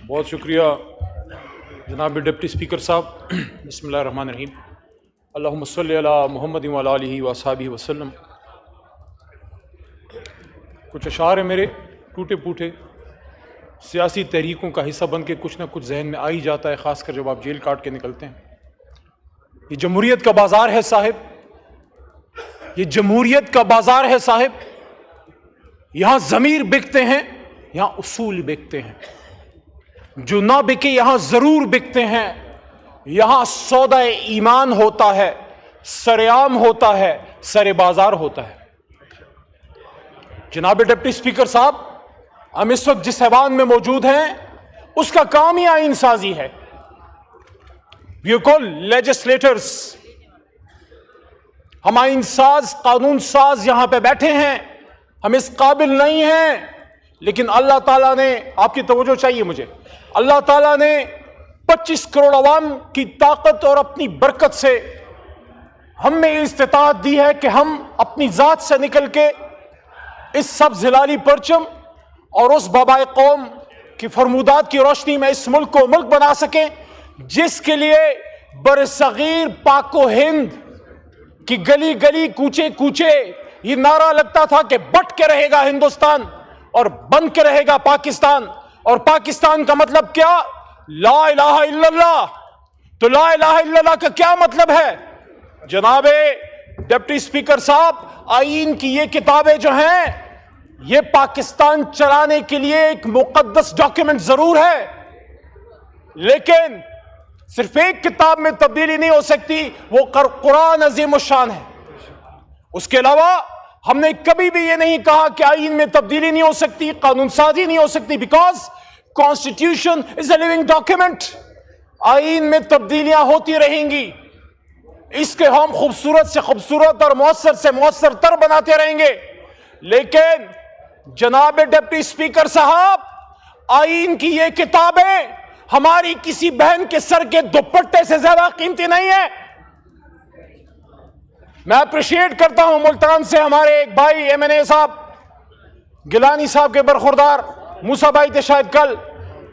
بہت شکریہ جناب ڈپٹی اسپیکر صاحب. بسم اللہ الرحمن الرحیم. اللہم صلی علی محمد وعلی آلہ وصحبہ وسلم. کچھ اشعار ہیں میرے ٹوٹے پوٹے، سیاسی تحریکوں کا حصہ بن کے کچھ نہ کچھ ذہن میں آ ہی جاتا ہے، خاص کر جب آپ جیل کاٹ کے نکلتے ہیں. یہ جمہوریت کا بازار ہے صاحب، یہ جمہوریت کا بازار ہے صاحب. یہاں ضمیر بکتے ہیں، یہاں اصول بکتے ہیں. جو نہ بکے یہاں ضرور بکتے ہیں. یہاں سودا ایمان ہوتا ہے، سرعام ہوتا ہے، سر بازار ہوتا ہے. جناب ڈپٹی اسپیکر صاحب، ہم اس وقت جس ایوان میں موجود ہیں اس کا کام ہی آئین سازی ہے. We are called legislators. ہم آئین ساز، قانون ساز یہاں پہ بیٹھے ہیں. ہم اس قابل نہیں ہیں، لیکن اللہ تعالیٰ نے، آپ کی توجہ چاہیے مجھے، اللہ تعالیٰ نے 25 کروڑ عوام کی طاقت اور اپنی برکت سے ہم میں استطاعت دی ہے کہ ہم اپنی ذات سے نکل کے اس سبز ہلالی پرچم اور اس بابائے قوم کی فرمودات کی روشنی میں اس ملک کو ملک بنا سکیں جس کے لیے برصغیر پاک و ہند کی گلی گلی کوچے کوچے یہ نعرہ لگتا تھا کہ بٹ کے رہے گا ہندوستان اور بن کے رہے گا پاکستان. اور پاکستان کا مطلب کیا؟ لا الہ الا اللہ. تو لا الہ الا اللہ کا کیا مطلب ہے؟ جناب ڈپٹی اسپیکر صاحب، آئین کی یہ کتابیں جو ہیں یہ پاکستان چلانے کے لیے ایک مقدس ڈاکیومنٹ ضرور ہے، لیکن صرف ایک کتاب میں تبدیلی نہیں ہو سکتی، وہ قرآن عظیم الشان ہے. اس کے علاوہ ہم نے کبھی بھی یہ نہیں کہا کہ آئین میں تبدیلی نہیں ہو سکتی، قانون سازی نہیں ہو سکتی، because constitution is a living document. آئین میں تبدیلیاں ہوتی رہیں گی، اس کے ہم خوبصورت سے خوبصورت اور مؤثر سے مؤثر تر بناتے رہیں گے. لیکن جناب ڈپٹی اسپیکر صاحب، آئین کی یہ کتابیں ہماری کسی بہن کے سر کے دوپٹے سے زیادہ قیمتی نہیں ہے. میں اپریشیٹ کرتا ہوں ملتان سے ہمارے ایک بھائی ایم این اے صاحب گیلانی صاحب کے برخوردار موسیٰ بھائی تھے شاید کل،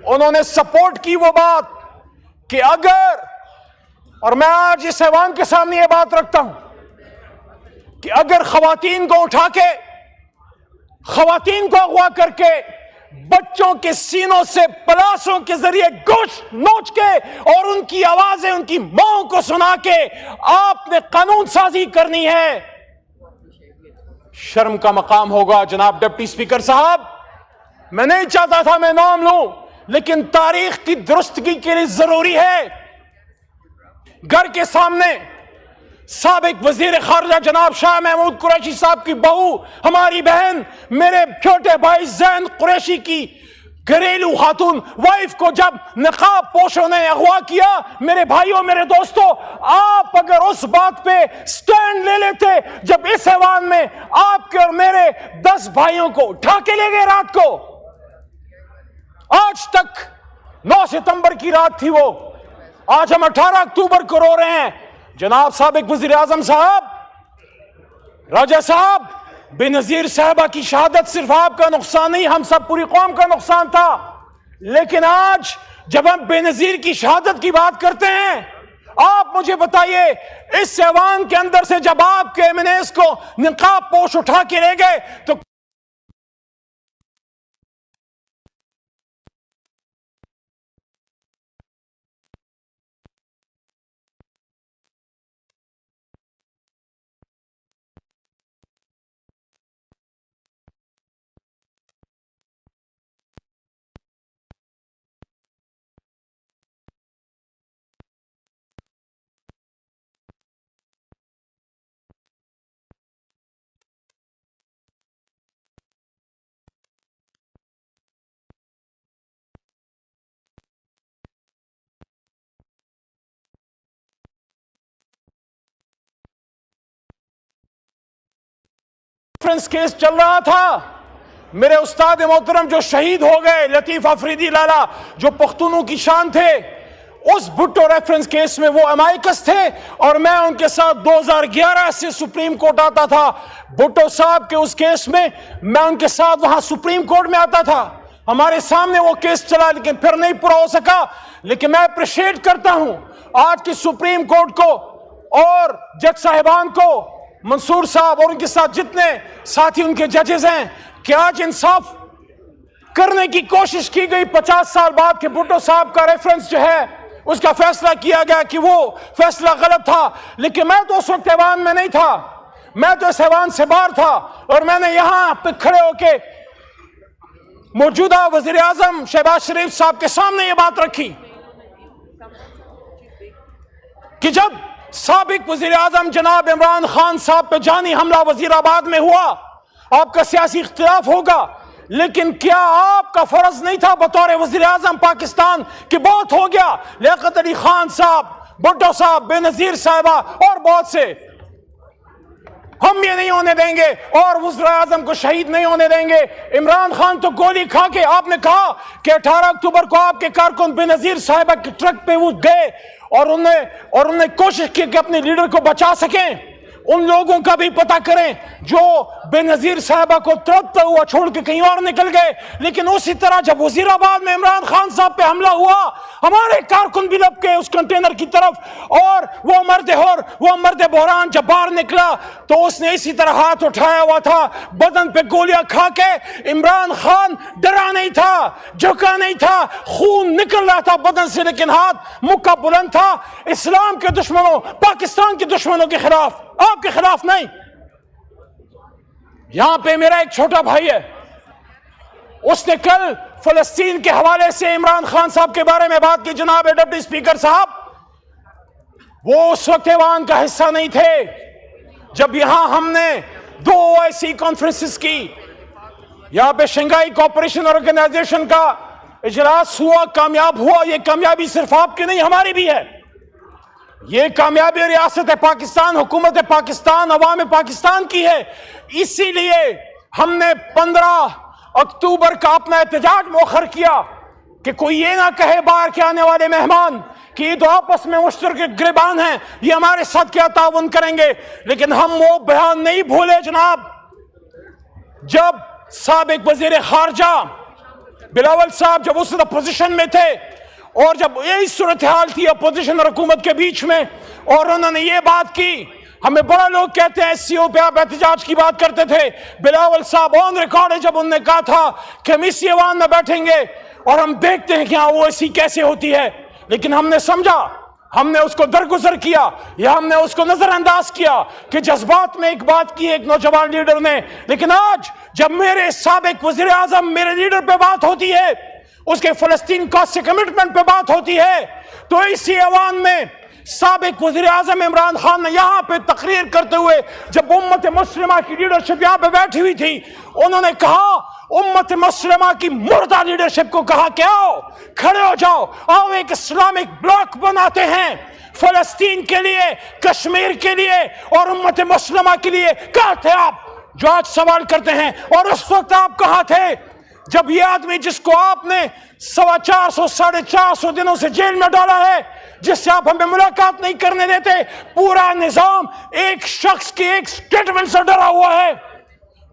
انہوں نے سپورٹ کی وہ بات کہ اگر، اور میں آج اس ایوان کے سامنے یہ بات رکھتا ہوں کہ اگر خواتین کو اٹھا کے، خواتین کو اغوا کر کے بچوں کے سینوں سے پلاسوں کے ذریعے گوشت نوچ کے اور ان کی آوازیں ان کی ماں کو سنا کے آپ نے قانون سازی کرنی ہے، شرم کا مقام ہوگا. جناب ڈپٹی اسپیکر صاحب، میں نہیں چاہتا تھا میں نام لوں، لیکن تاریخ کی درستگی کے لیے ضروری ہے. گھر کے سامنے سابق وزیر خارجہ جناب شاہ محمود قریشی صاحب کی بہو، ہماری بہن، میرے چھوٹے بھائی زین قریشی کی گھریلو خاتون وائف کو جب نقاب پوشوں نے اغوا کیا، میرے بھائیوں، میرے دوستوں، آپ اگر اس بات پہ سٹینڈ لے لیتے جب اس ایوان میں آپ کے اور میرے 10 بھائیوں کو اٹھا کے لے گئے رات کو، آج تک 9 ستمبر کی رات تھی وہ، آج ہم 18 اکتوبر کو رو رہے ہیں. جناب سابق وزیر اعظم صاحب، راجہ صاحب، بے نظیر صاحبہ کی شہادت صرف آپ کا نقصان نہیں، ہم سب پوری قوم کا نقصان تھا. لیکن آج جب ہم بے نظیر کی شہادت کی بات کرتے ہیں، آپ مجھے بتائیے اس ایوان کے اندر سے جب آپ کے ایم این ایز کو نقاب پوش اٹھا کے لے گئے تو ریفرنس کیس چل رہا تھا، میرے استاد محترم جو شہید ہو گئے لطیف افریدی لالا، جو پختونوں کی شان تھے، اس بھٹو ریفرنس کیس میں وہ امائکس تھے اور میں ان کے ساتھ 2011 سے سپریم کورٹ آتا تھا. بھٹو صاحب کے اس کیس میں میں ان کے ساتھ وہاں سپریم کورٹ میں آتا تھا. ہمارے سامنے وہ کیس چلا لیکن پھر نہیں پورا ہو سکا. لیکن میں اپریشیٹ کرتا ہوں آج کی سپریم کورٹ کو اور جج صاحبان کو, منصور صاحب اور ان کے ساتھ جتنے ساتھی ان کے ججز ہیں, کہ آج انصاف کرنے کی کوشش کی گئی. 50 سال بعد کہ بھٹو صاحب کا ریفرنس جو ہے اس کا فیصلہ کیا گیا کہ وہ فیصلہ غلط تھا. لیکن میں تو اس وقت ایوان میں نہیں تھا, میں تو اس ایوان سے باہر تھا, اور میں نے یہاں پہ کھڑے ہو کے موجودہ وزیر اعظم شہباز شریف صاحب کے سامنے یہ بات رکھی کہ جب سابق وزیر اعظم جناب عمران خان صاحب پہ جانی حملہ وزیر آباد میں ہوا, آپ کا سیاسی اختلاف ہوگا, لیکن کیا آپ کا فرض نہیں تھا بطور وزیر اعظم پاکستان کہ بہت ہو گیا, لیاقت علی خان صاحب, بھٹو صاحب, بے نظیر صاحبہ اور بہت سے, ہم یہ نہیں ہونے دیں گے اور وزیر اعظم کو شہید نہیں ہونے دیں گے. عمران خان تو گولی کھا کے, آپ نے کہا کہ 18 اکتوبر کو آپ کے کارکن بے نظیر صاحبہ کے ٹرک پہ وہ گئے اور انہوں نے کوشش کی کہ اپنے لیڈر کو بچا سکیں. ان لوگوں کا بھی پتہ کریں جو بے نظیر صاحبہ کو تڑپتا ہوا چھوڑ کے کہیں اور نکل گئے. لیکن اسی طرح جب وزیر آباد میں عمران خان صاحب پہ حملہ ہوا, ہمارے کارکن بھی لپ کے اس کنٹینر کی طرف, اور وہ مرد بحران جب باہر نکلا تو اس نے اسی طرح ہاتھ اٹھایا ہوا تھا, بدن پہ گولیاں کھا کے. عمران خان ڈرا نہیں تھا, جھکا نہیں تھا, خون نکل رہا تھا بدن سے, لیکن ہاتھ مکہ بلند تھا اسلام کے دشمنوں, پاکستان کے دشمنوں کے خلاف, آپ کے خلاف نہیں. یہاں پہ میرا ایک چھوٹا بھائی ہے, اس نے کل فلسطین کے حوالے سے عمران خان صاحب کے بارے میں بات کی. جناب ڈپٹی اسپیکر صاحب, وہ اس وقت ایوان کا حصہ نہیں تھے جب یہاں ہم نے 2 OIC کانفرنسز کی. یہاں پہ شنگھائی کوآپریشن آرگنائزیشن کا اجلاس ہوا, کامیاب ہوا. یہ کامیابی صرف آپ کی نہیں, ہماری بھی ہے. یہ کامیابی ریاست پاکستان, حکومت پاکستان, عوام پاکستان کی ہے. اسی لیے ہم نے 15 اکتوبر کا اپنا احتجاج مؤخر کیا کہ کوئی یہ نہ کہے باہر کے آنے والے مہمان کہ یہ تو آپس میں مشترک گریبان ہیں, یہ ہمارے ساتھ کیا تعاون کریں گے. لیکن ہم وہ بیان نہیں بھولے جناب, جب سابق وزیر خارجہ بلاول صاحب جب اس اپوزیشن میں تھے, اور جب یہی صورتحال تھی اپوزیشن اور حکومت کے بیچ میں, اور انہوں نے یہ بات کی. ہمیں بڑا لوگ کہتے ہیں SCO پہ آپ احتجاج کی بات کرتے تھے. بلاول صاحب آن ریکارڈ ہے جب انہوں نے کہا تھا کہ ہم اسی ایوان میں بیٹھیں گے اور ہم دیکھتے ہیں کہ ہاں وہ ایسی کیسے ہوتی ہے. لیکن ہم نے سمجھا, ہم نے اس کو درگزر کیا, یا ہم نے اس کو نظر انداز کیا کہ جذبات میں ایک بات کی ایک نوجوان لیڈر نے. لیکن آج جب میرے سابق وزیر اعظم, میرے لیڈر پہ بات ہوتی ہے, اس کے فلسطین کا سے کمٹمنٹ پہ بات ہوتی ہے, تو اسی ایوان میں سابق وزیر اعظم عمران خان نے یہاں پہ تقریر کرتے ہوئے, جب امت مسلمہ کی لیڈرشپ یہاں پہ بیٹھی ہوئی تھی, انہوں نے کہا, امت مسلمہ کی مردہ لیڈرشپ کو کہا کہ آؤ کھڑے ہو جاؤ, آؤ ایک اسلامک بلاک بناتے ہیں فلسطین کے لیے, کشمیر کے لیے اور امت مسلمہ کے لیے. کہاں تھے آپ جو آج سوال کرتے ہیں؟ اور اس وقت آپ کہاں تھے جب یہ آدمی جس کو آپ نے 450 450 دنوں سے جیل میں ڈالا ہے, جس سے آپ ہمیں ملاقات نہیں کرنے دیتے, پورا نظام ایک شخص کی ایک سٹیٹمنٹ سے ڈرا ہوا ہے,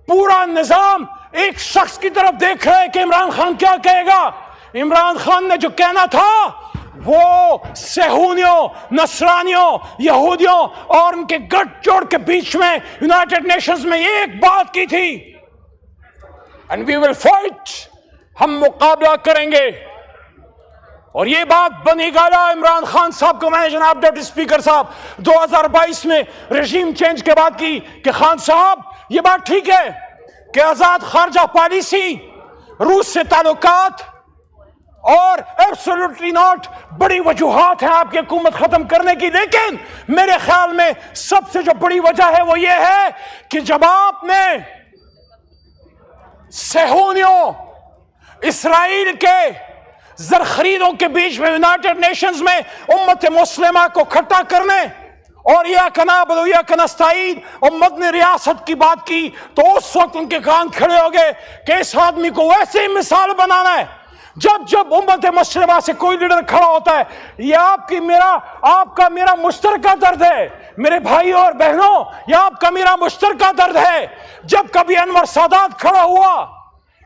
پورا نظام ایک شخص کی طرف دیکھ رہا ہے کہ عمران خان کیا کہے گا. عمران خان نے جو کہنا تھا وہ صہیونیوں, نصرانیوں, یہودیوں اور ان کے گٹھ جوڑ کے بیچ میں یونائٹڈ نیشنز میں ایک بات کی تھی, and we will fight, ہم مقابلہ کریں گے. اور یہ بات بنی گالا عمران خان صاحب کو میں نے جناب ڈپٹی اسپیکر صاحب 2022 میں رژیم چینج کے بعد کی کہ خان صاحب یہ بات ٹھیک ہے کہ آزاد خارجہ پالیسی, روس سے تعلقات اور ایبسولوٹلی ناٹ بڑی وجوہات ہیں آپ کی حکومت ختم کرنے کی, لیکن میرے خیال میں سب سے جو بڑی وجہ ہے وہ یہ ہے کہ جب آپ نے صہیونیوں, اسرائیل کے زرخریدوں کے بیچ میں یونائٹڈ نیشنز میں امت مسلمہ کو کھٹا کرنے اور یا کنابل و یا کنستعید اور مدنی ریاست کی بات کی, تو اس وقت ان کے کان کھڑے ہو گئے کہ اس آدمی کو ویسے ہی مثال بنانا ہے. جب امت مسلمہ سے کوئی لیڈر کھڑا ہوتا ہے, یہ آپ کا میرا مشترکہ درد ہے میرے بھائی اور بہنوں, یہ آپ کا میرا مشترکہ درد ہے. جب کبھی انور سادات کھڑا ہوا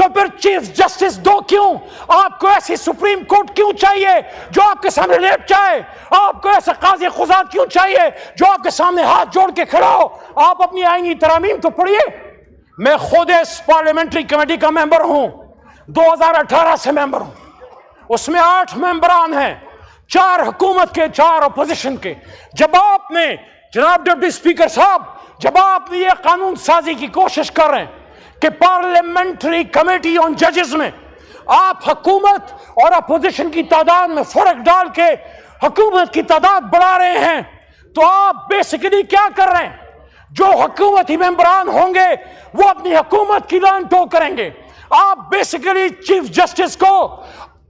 تو پھر چیف جسٹس دو کیوں؟ آپ کو ایسی سپریم کورٹ کیوں چاہیے جو آپ کے سامنے لیٹ جائے؟ آپ کو ایسا قاضی قضات کیوں چاہیے جو آپ کے سامنے ہاتھ جوڑ کے کھڑا ہو؟ آپ اپنی آئینی ترامیم تو پڑھیے. میں خود اس پارلیمنٹری کمیٹی کا ممبر ہوں, 2018 سے ممبر ہوں. اس میں 8 ممبران ہیں, 4 حکومت کے, 4 اپوزیشن کے. جب آپ نے جناب ڈپٹی اسپیکر صاحب, جب آپ نے یہ قانون سازی کی کوشش کر رہے ہیں کہ پارلیمنٹری کمیٹی آن ججز میں آپ حکومت اور اپوزیشن کی تعداد میں فرق ڈال کے حکومت کی تعداد بڑھا رہے ہیں, تو آپ بیسیکلی کیا کر رہے ہیں؟ جو حکومتی ممبران ہوں گے وہ اپنی حکومت کی لان ٹو کریں گے. آپ بیسیکلی چیف جسٹس کو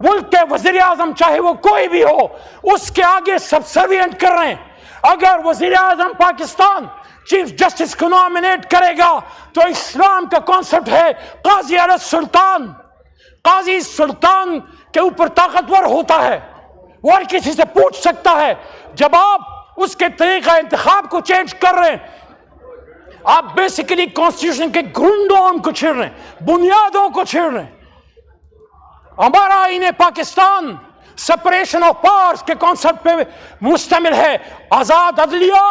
ملک کے وزیر اعظم چاہے وہ کوئی بھی ہو اس کے آگے سبسروینٹ کر رہے ہیں. اگر وزیر اعظم پاکستان چیف جسٹس کو نامنیٹ کرے گا تو اسلام کا کانسیپٹ ہے قاضی علی السلطان. قاضی سلطان کے اوپر طاقتور ہوتا ہے, وہ ہر کسی سے پوچھ سکتا ہے. جب آپ اس کے طریقہ انتخاب کو چینج کر رہے ہیں, آپ بیسیکلی کانسٹیٹیوشن کے گرنڈوں کو چھیڑ رہے ہیں, بنیادوں کو چھیڑ رہے ہیں. ہمارا آئین پاکستان سپریشن آف پاورز کے کانسیپٹ پہ مشتمل ہے, آزاد عدلیہ,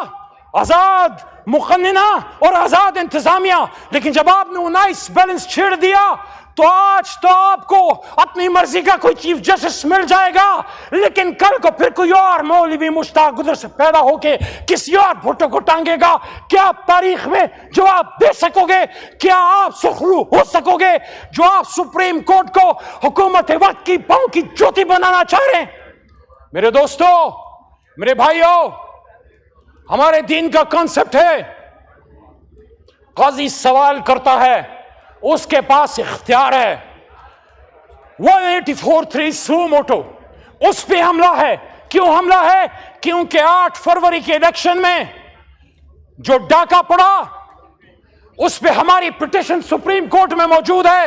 آزاد مقننہ اور آزاد انتظامیہ. لیکن جب آپ نے 19 بیلنس چھیڑ دیا تو آج تو آپ کو اپنی مرضی کا کوئی چیف جسٹس مل جائے گا, لیکن کل کو پھر کوئی اور مولوی مشتاق ادھر سے پیدا ہو کے کسی اور بھٹو کو ٹانگے گا. کیا آپ تاریخ میں جواب دے سکو گے؟ کیا آپ سخرو ہو سکو گے جو آپ سپریم کورٹ کو حکومت وقت کی پاؤں کی جوتی بنانا چاہ رہے ہیں؟ میرے دوستو, میرے بھائیوں, ہمارے دین کا کانسیپٹ ہے قاضی سوال کرتا ہے, اس کے پاس اختیار ہے. 184(3) سو موٹو اس پہ حملہ ہے. کیوں حملہ ہے؟ کیونکہ 8 فروری کے الیکشن میں جو ڈاکہ پڑا اس پہ ہماری پٹیشن سپریم کورٹ میں موجود ہے,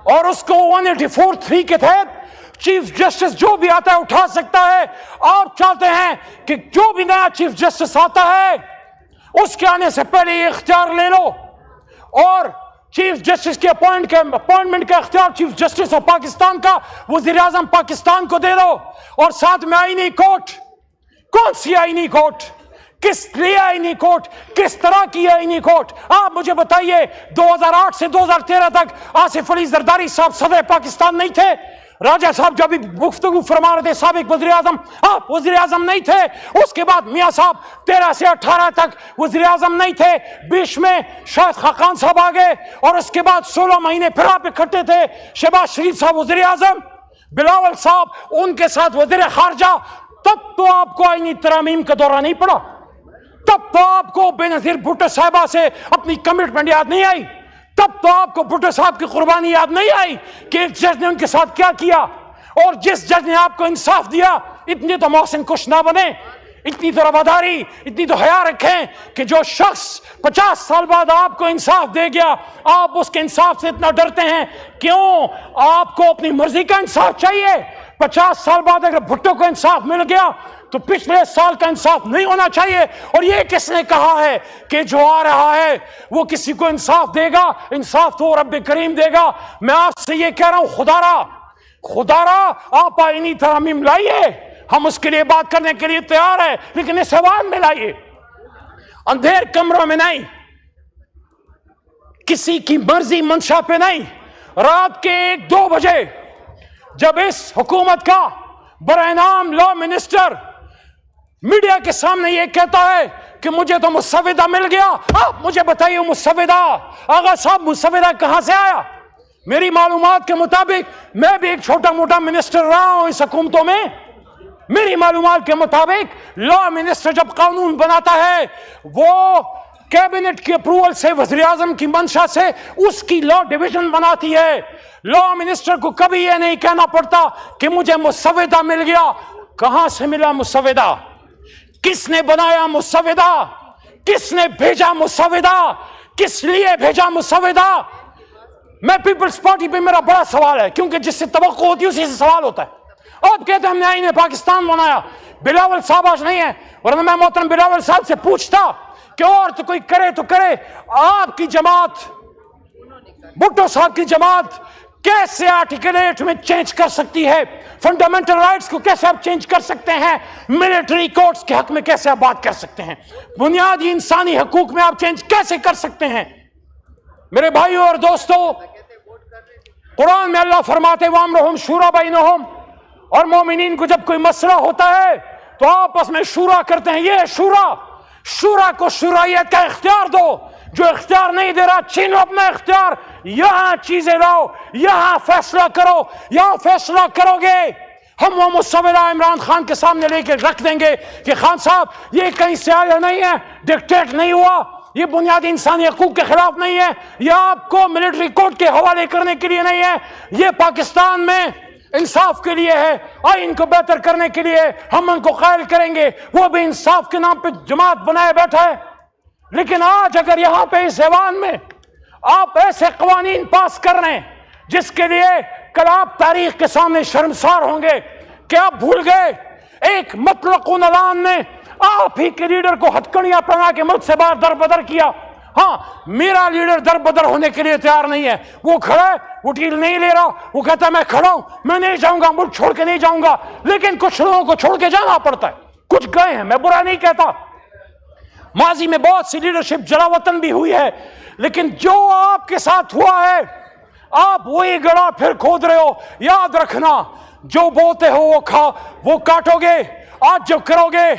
اور اس کو 184(3) کے تحت چیف جسٹس جو بھی آتا ہے اٹھا سکتا ہے. آپ چاہتے ہیں کہ جو بھی نیا چیف جسٹس آتا ہے اس کے آنے سے پہلے یہ اختیار لے لو, اور چیف جسٹس کے اپوائنٹمنٹ کا اختیار چیف جسٹس آف پاکستان کا وزیر اعظم پاکستان کو دے دو, اور ساتھ میں آئینی کورٹ. کون سی آئینی کورٹ؟ کس لیے آئینی کورٹ؟ کس طرح کی آئینی کورٹ؟ آپ مجھے بتائیے, 2008 سے 2013 تک آصف علی زرداری صاحب صدر پاکستان نہیں تھے؟ راجہ صاحب جب گفتگو فرما رہے تھے سابق وزیر اعظم, آپ وزیر اعظم نہیں تھے. اس کے بعد میاں صاحب 13 سے 18 تک وزیر اعظم نہیں تھے. بیچ میں شاہد خاقان صاحب آ گئے, اور اس کے بعد 16 مہینے پھر آپ اکٹھے تھے. شہباز شریف صاحب وزیر اعظم, بلاول صاحب ان کے ساتھ وزیر خارجہ. تب تو آپ کو آئینی ترامیم کا دورہ نہیں پڑا, تب تو آپ کو بے نظیر بھٹو صاحبہ سے اپنی کمٹمنٹ یاد نہیں آئی, تب تو آپ کو بھٹو صاحب کی قربانی یاد نہیں آئی کہ ایک جج نے ان کے ساتھ کیا کیا. اور جس جج نے آپ کو انصاف دیا, اتنی تو محسن کش نہ بنے, اتنی تو رواداری, اتنی تو حیا رکھیں کہ جو شخص 50 سال بعد آپ کو انصاف دے گیا آپ اس کے انصاف سے اتنا ڈرتے ہیں. کیوں؟ آپ کو اپنی مرضی کا انصاف چاہیے. 50 سال بعد اگر بھٹو کو انصاف مل گیا تو پچھلے سال کا انصاف نہیں ہونا چاہیے. اور یہ کس نے کہا ہے کہ جو آ رہا ہے وہ کسی کو انصاف دے گا؟ انصاف تو رب کریم دے گا. میں آپ سے یہ کہہ رہا ہوں, خدا را آپ آئینی ترامیم لائیے, ہم اس کے لیے بات کرنے کے لیے تیار ہیں, لیکن اس ایوان میں لائیے, اندھیر کمروں میں نہیں, کسی کی مرضی منشا پہ نہیں. رات کے 1-2 بجے جب اس حکومت کا برائے نام لا منسٹر میڈیا کے سامنے یہ کہتا ہے کہ مجھے تو مسودہ مل گیا, آپ مجھے بتائیے مسودہ, آغا صاحب مسودہ کہاں سے آیا؟ میری معلومات کے مطابق, میں بھی ایک چھوٹا موٹا منسٹر رہا ہوں اس حکومتوں میں, میری معلومات کے مطابق لا منسٹر جب قانون بناتا ہے وہ کیبنٹ کی اپروول سے, وزیر اعظم کی منشا سے اس کی لا ڈویژن بناتی ہے. لا منسٹر کو کبھی یہ نہیں کہنا پڑتا کہ مجھے مسودہ مل گیا. کہاں سے ملا مسودہ؟ کس نے بنایا مسودہ؟ کس نے بھیجا مسودہ؟ کس لیے بھیجا مسودہ؟ میں پیپلز پارٹی پہ میرا بڑا سوال ہے, کیونکہ جس سے توقع ہوتی ہے اسی سے سوال ہوتا ہے. آپ کہتے ہیں ہم نے آئین پاکستان بنایا, بلاول صاحب آج نہیں ہے, ورنہ میں محترم بلاول صاحب سے پوچھتا کہ اور تو کوئی کرے تو کرے. آپ کی جماعت بھٹو صاحب کی جماعت کیسے آرٹیکل 8 میں چینج کر سکتی ہے؟ فنڈامنٹل رائٹس کو کیسے آپ چینج کر سکتے ہیں؟ ملٹری کورٹس کے حق میں کیسے آپ بات کر سکتے ہیں؟ بنیادی انسانی حقوق میں آپ چینج کیسے کر سکتے ہیں؟ میرے بھائیوں اور دوستو، قرآن میں اللہ فرماتے وَأَمْرُهُمْ شُورَىٰ بَيْنَهُمْ، اور مومنین کو جب کوئی مسئلہ ہوتا ہے تو آپس میں شورا کرتے ہیں. یہ شورا کو شورائیت کا اختیار دو. جو اختیار نہیں دے رہا چھینو اپنا اختیار. یہاں چیزیں لاؤ، یہاں فیصلہ کرو. یہاں فیصلہ کرو گے ہم وہ مسودہ عمران خان کے سامنے لے کے رکھ دیں گے کہ خان صاحب یہ کہیں سے آیا نہیں ہے، ڈکٹیٹ نہیں ہوا، یہ بنیادی انسانی حقوق کے خلاف نہیں ہے، یہ آپ کو ملٹری کورٹ کے حوالے کرنے کے لیے نہیں ہے، یہ پاکستان میں انصاف کے لیے ہے، آئین کو بہتر کرنے کے لیے ہم ان کو قائل کریں گے. وہ بھی انصاف کے نام پہ جماعت بنائے بیٹھا ہے. لیکن آج اگر یہاں پہ اس ایوان میں آپ ایسے قوانین پاس کر رہے ہیں جس کے لیے کل آپ تاریخ کے سامنے شرمسار ہوں گے کہ آپ بھول گئے ایک مطلق اعلان نے آپ ہی کے لیڈر کو ہتھکڑیاں پہنا کے ملک سے باہر در بدر کیا. ہاں، میرا لیڈر در بدر ہونے کے لیے تیار نہیں ہے، وہ کھڑا ہے، وہ ڈیل نہیں لے رہا، وہ کہتا ہے میں کھڑا ہوں، میں نہیں جاؤں گا، ملک چھوڑ کے نہیں جاؤں گا. لیکن کچھ لوگوں کو چھوڑ کے جانا پڑتا ہے. کچھ گئے ہیں، میں برا نہیں کہتا، ماضی میں بہت سی لیڈرشپ جلا وطن بھی ہوئی ہے، لیکن جو آپ کے ساتھ ہوا ہے آپ وہی گڑا پھر کھود رہے ہو. یاد رکھنا، جو بوتے ہو وہ کاٹو گے. آج جو کرو گے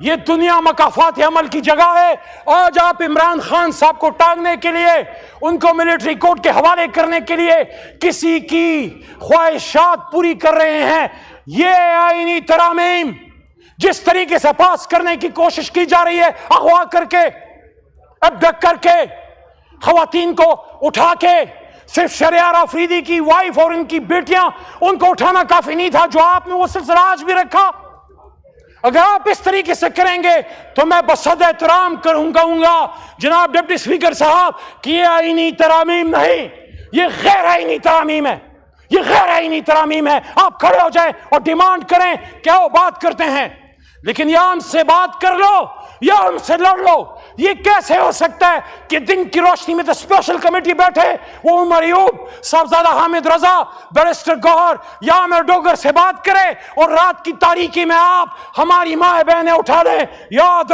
یہ دنیا مکافات عمل کی جگہ ہے. آج آپ عمران خان صاحب کو ٹانگنے کے لیے، ان کو ملٹری کورٹ کے حوالے کرنے کے لیے کسی کی خواہشات پوری کر رہے ہیں. یہ آئینی ترامیم جس طریقے سے پاس کرنے کی کوشش کی جا رہی ہے، اغوا کر کے، ابڈکٹ کر کے، خواتین کو اٹھا کے، صرف شہریار آفریدی کی وائف اور ان کی بیٹیاں، ان کو اٹھانا کافی نہیں تھا. جو آپ نے وہ سلسلہ آج بھی رکھا. اگر آپ اس طریقے سے کریں گے تو میں بصد احترام کہوں گا جناب ڈپٹی اسپیکر صاحب کہ یہ آئینی ترامیم نہیں، یہ غیر آئینی ترامیم ہے. یہ غیر آئینی ترامیم ہے. آپ کھڑے ہو جائیں اور ڈیمانڈ کریں. کیا وہ بات کرتے ہیں؟ لیکن یا ہم سے بات کر لو یا ہم سے لڑ لو. یہ کیسے ہو سکتا ہے کہ دن کی روشنی میں تو اسپیشل کمیٹی بیٹھے، وہ عمر ایوب، صاحبزادہ حامد رضا، بیرسٹر گوہر یا عامر ڈوگر سے بات کرے اور رات کی تاریکی میں آپ ہماری ماں بہنیں اٹھا لیں. یاد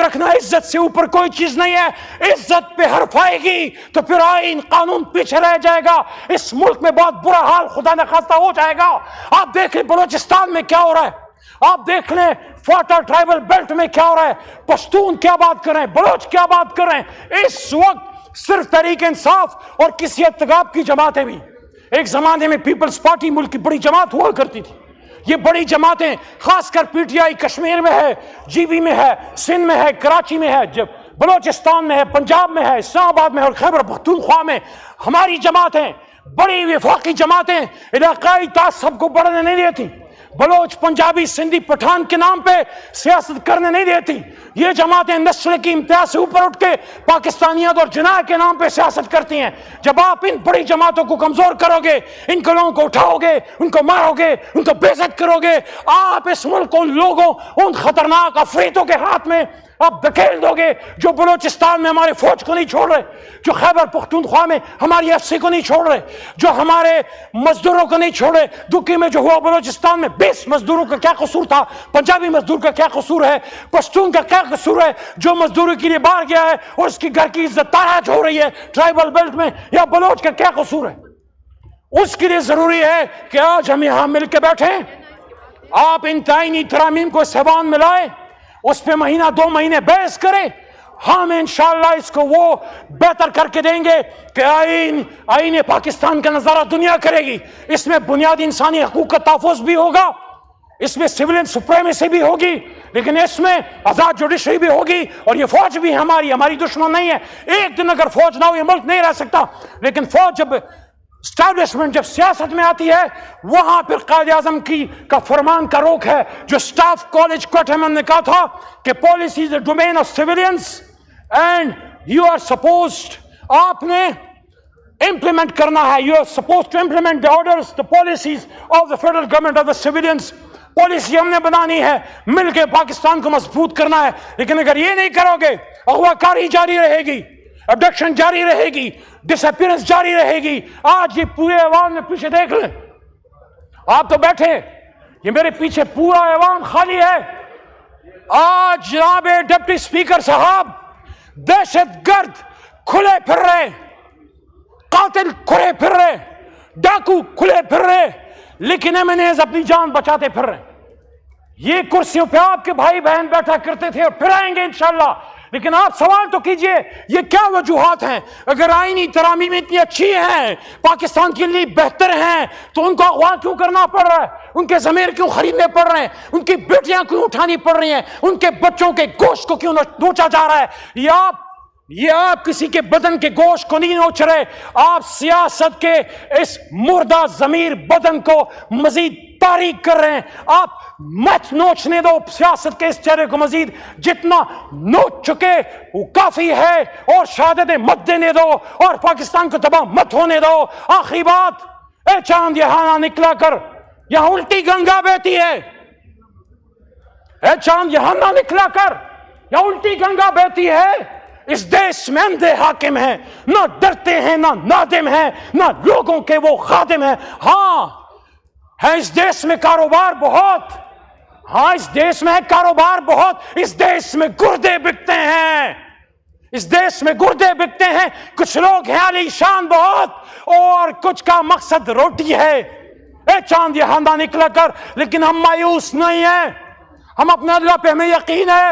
رکھنا عزت سے اوپر کوئی چیز نہیں ہے. عزت پہ حرف آئے گی تو پھر آئین قانون پیچھے رہ جائے گا. اس ملک میں بہت برا حال خدا نخواستہ ہو جائے گا. آپ دیکھ لیں بلوچستان میں کیا ہو رہا ہے، آپ دیکھ لیں فاٹا ٹرائبل بیلٹ میں کیا ہو رہا ہے. پشتون کیا بات کر رہے ہیں، بلوچ کیا بات کر رہے ہیں. اس وقت صرف تحریک انصاف اور کسی اتغاب کی جماعتیں بھی، ایک زمانے میں پیپلز پارٹی ملک کی بڑی جماعت ہوا کرتی تھی. یہ بڑی جماعتیں خاص کر پی ٹی آئی کشمیر میں ہے، جی بی میں ہے، سندھ میں ہے، کراچی میں ہے، جب بلوچستان میں ہے، پنجاب میں ہے، اسلام آباد میں ہے اور خیبر پختونخوا میں ہماری جماعتیں، بڑی وفاقی جماعتیں علاقائی تعصب کو بڑھنے نہیں دیتی. بلوچ، پنجابی، سندھی، پٹھان کے نام پہ سیاست کرنے نہیں دیتی. یہ جماعتیں نسل کی امتیاز سے اوپر اٹھ کے پاکستانیت اور جناح کے نام پہ سیاست کرتی ہیں. جب آپ ان بڑی جماعتوں کو کمزور کرو گے، ان کو لوگوں کو اٹھاؤ گے، ان کو مارو گے، ان کو بے عزت کرو گے، آپ اس ملک کو ان لوگوں، ان خطرناک عفریتوں کے ہاتھ میں آپ دھکیل دو گے جو بلوچستان میں ہمارے فوج کو نہیں چھوڑ رہے، جو خیبر پختونخوا میں ہماری ایف سی کو نہیں چھوڑ رہے، جو ہمارے مزدوروں کو نہیں چھوڑ رہے. دکی میں جو ہوا بلوچستان میں 20 مزدوروں کا کیا قصور تھا؟ پنجابی مزدور کا کیا قصور ہے؟ پشتون کا کیا قصور ہے جو مزدوری کے لیے باہر گیا ہے اور اس کی گھر کی عزت تاراج ہو رہی ہے ٹرائبل بیلٹ میں؟ یا بلوچ کا کیا قصور ہے؟ اس کے لیے ضروری ہے کہ آج ہم یہاں مل کے بیٹھیں. آپ ان آئینی ترامیم کو سیوان میں لائیں، اس پہ مہینہ 2 مہینے بحث کریں. ہم انشاءاللہ اس کو وہ بہتر کر کے دیں گے کہ آئین پاکستان کا نظارہ دنیا کرے گی. اس میں بنیادی انسانی حقوق کا تحفظ بھی ہوگا، اس میں سویلین سپریمیسی بھی ہوگی، لیکن اس میں آزاد جوڈیشری بھی ہوگی. اور یہ فوج بھی ہماری دشمن نہیں ہے. ایک دن اگر فوج نہ ہو یہ ملک نہیں رہ سکتا. لیکن فوج جب اسٹیبلشمنٹ، جب سیاست میں آتی ہے، وہاں پھر قائد اعظم کا فرمان کا روک ہے. جو اسٹاف کالج کوئٹہ میں نے کہا تھا کہ policy is a domain of civilians and you are supposed, آپ نے امپلیمنٹ کرنا ہے. You are suppose to implement the orders, the policies of the federal government of the civilians. Policy ہم نے بنانی ہے، مل کے پاکستان کو مضبوط کرنا ہے. لیکن اگر یہ نہیں کرو گے اغوا کاری جاری رہے گی. ابڈکشن جاری رہے گی، ڈس اپیئرنس جاری رہے گی. آج یہ پورے ایوان میں پیچھے دیکھ لیں، آپ تو بیٹھے، یہ میرے پیچھے پورا ایوان خالی ہے. آج جناب ڈپٹی اسپیکر صاحب، دہشت گرد کھلے پھر رہے، قاتل کھلے پھر رہے، ڈاکو کھلے پھر رہے، لیکن ایمنیز اپنی جان بچاتے پھر رہے. یہ کرسیوں پہ آپ کے بھائی بہن بیٹھا کرتے تھے اور پھر آئیں گے انشاءاللہ. لیکن آپ سوال تو کیجئے، یہ کیا وجوہات ہیں؟ اگر آئینی ترامیم اتنی اچھی ہیں، پاکستان کے لیے بہتر ہیں، تو ان کو اغوا کیوں کرنا پڑ رہا ہے؟ ان کے ضمیر کیوں خریدنے پڑ رہے ہیں؟ ان کی بیٹیاں کیوں اٹھانی پڑ رہی ہیں؟ ان کے بچوں کے گوشت کو کیوں نوچا جا رہا ہے؟ یہ آپ کسی کے بدن کے گوشت کو نہیں نوچ رہے، آپ سیاست کے اس مردہ ضمیر بدن کو مزید تاریک کر رہے ہیں. آپ مت نوچنے دو سیاست کے اس چہرے کو، مزید جتنا نوچ چکے وہ کافی ہے، اور شہادتیں مت دینے دو اور پاکستان کو تباہ مت ہونے دو. آخری بات، اے چاند یہاں نہ نکلا کر، یہاں الٹی گنگا بہتی ہے. اے چاند یہاں نہ نکلا کر، یہاں الٹی گنگا بہتی ہے. اس دیش میں اندھے حاکم ہیں، نہ ڈرتے ہیں، نہ نادم ہیں، نہ لوگوں کے وہ خادم ہیں. ہاں ہے اس دیش میں کاروبار بہت، ہاں اس دیش میں ہے کاروبار بہت. اس دیش میں گردے بکتے ہیں، اس دیش میں گردے بکتے ہیں. کچھ لوگ ہیں علی شان بہت، اور کچھ کا مقصد روٹی ہے. اے چاند یہاں نہ نکلا کر، لیکن ہم مایوس نہیں ہیں. ہم اپنے اللہ پہ ہمیں یقین ہے،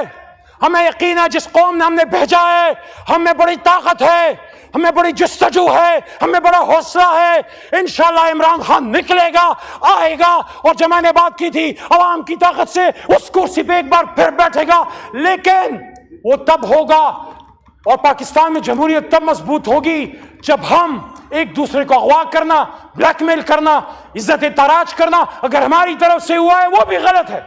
ہمیں یقین ہے جس قوم نے ہم نے بھیجا ہے، ہمیں بڑی طاقت ہے، ہمیں بڑی جستجو ہے، ہمیں بڑا حوصلہ ہے. انشاءاللہ عمران خان نکلے گا، آئے گا، اور جو میں نے بات کی تھی عوام کی طاقت سے اس کرسی پہ ایک بار پھر بیٹھے گا. لیکن وہ تب ہوگا، اور پاکستان میں جمہوریت تب مضبوط ہوگی جب ہم ایک دوسرے کو اغوا کرنا، بلیک میل کرنا، عزت تاراج کرنا اگر ہماری طرف سے ہوا ہے وہ بھی غلط ہے.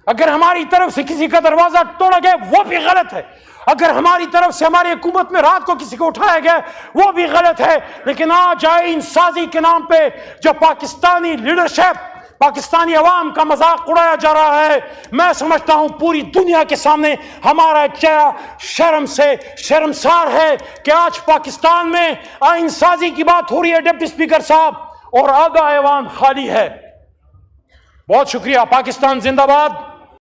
اگر ہماری طرف سے کسی کا دروازہ توڑا گیا وہ بھی غلط ہے. اگر ہماری طرف سے ہماری حکومت میں رات کو کسی کو اٹھایا گیا وہ بھی غلط ہے. لیکن آج آئین سازی کے نام پہ جو پاکستانی لیڈرشپ، پاکستانی عوام کا مذاق اڑایا جا رہا ہے، میں سمجھتا ہوں پوری دنیا کے سامنے ہمارا چہرہ شرم سے شرمسار ہے کہ آج پاکستان میں آئین سازی کی بات ہو رہی ہے ڈپٹی اسپیکر صاحب، اور آدھا ایوان خالی ہے. بہت شکریہ. پاکستان زندہ باد.